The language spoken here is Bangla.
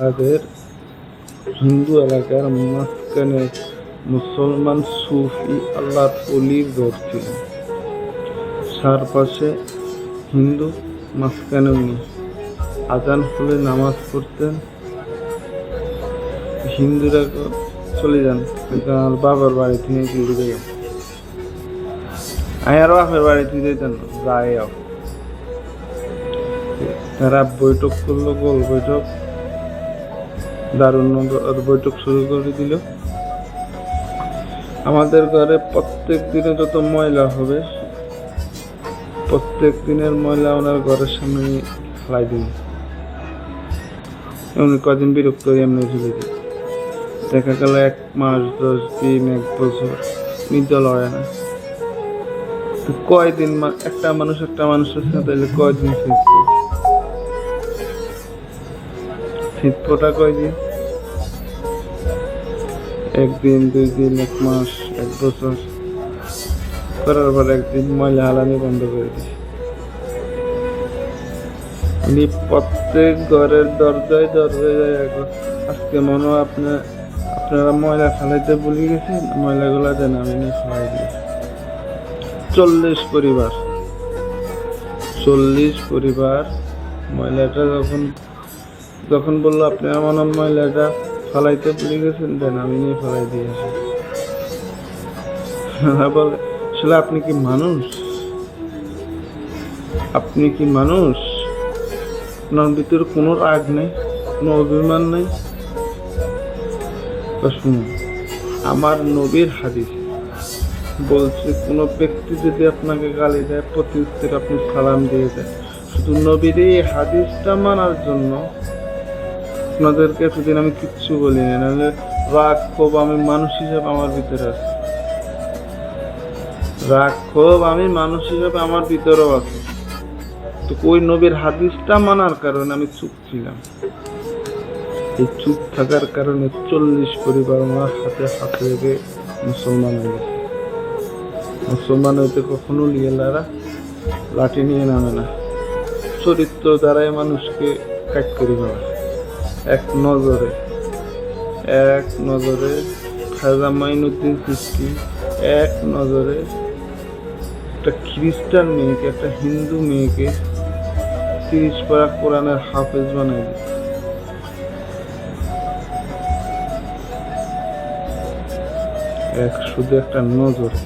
তাদের হিন্দু এলাকার মাঝখানে মুসলমান সুফি আল্লাহর অলির ঘর ছিল। চারপাশে হিন্দু, মাঝখানে উনি। আজান হলে নামাজ পড়তেন। হিন্দুরা চলে যান, আমার বাবার বাড়ি থেকে কিন্তু যাই আমি আর বাপের বাড়ি থেকে যেতেন যাই। তারা বৈঠক করলো, গোল বৈঠক, দারুণ বৈঠক শুরু করে দিল। আমাদের ঘরে প্রত্যেক দিনে যত ময়লা হবে, প্রত্যেক দিনের ময়লা ওনার ঘরের সামনে ফেলাই দিন। এমনি কদিন বিরক্ত হয়ে এমনি ঝুলে দিই। দেখা গেল 1 মাস, 10 দিন, 1 বছর নিতে লড়ে না। তো কয়দিন একটা মানুষের সাথে কয়দিন শীতটা কয়দিন? 1 দিন, 2 দিন, 1 মাস, 1 বছর করার পর একদিন ময়লা হালানি বন্ধ করে দিই। উনি প্রত্যেক ঘরের দরজায় দরজায় আজকে মনে হয় আপনারা ময়লা ফেলাইতে ভুলে গেছেন, ময়লাগুলা দেন আমি নিয়ে ফেলাই দিয়েছি। 40 পরিবার ময়লাটা যখন বললো আপনারা মনে হয় ময়লাটা ফেলাইতে ভুলে গেছেন, দেন আমি নিয়ে ফেলাই দিয়েছি। বলে আসলে আপনি কি মানুষ? আপনার ভিতরে কোনো রাগ নেই, কোনো অভিমান নেই? শুনুন, আমার নবীর হাদিস বলছে, কোনো ব্যক্তি যদি আপনাকে গালি দেয়, প্রতি উত্তরে আপনি সালাম দিয়ে দেন। শুধু নবীর এই হাদিসটা মানার জন্য আপনাদেরকে এতদিন আমি কিচ্ছু বলিনি, নাহলে রাগ ক্ষোভ আমি মানুষ হিসেবে আমার ভিতরে আছে। আমার ভিতরেও আছে। তো ওই নবীর হাদিসটা মানার কারণে আমি চুপ ছিলাম। এই চুপ থাকার কারণে 40 পরিবার আমার হাতে রেখে মুসলমান হয়ে গেছে। মুসলমান হইতে কখনো লিয়েলারা লাঠি নিয়ে নামে না, চরিত্র দ্বারাই মানুষকে কাট করে ফেলা। এক নজরে খাজা মাইনুদ্দিন চিশতি এক নজরে একটা খ্রিস্টান মেয়েকে, একটা হিন্দু মেয়েকে 30 পারা কোরআনের হাফেজ বানাই দিচ্ছে। শুধু একটা নজরে।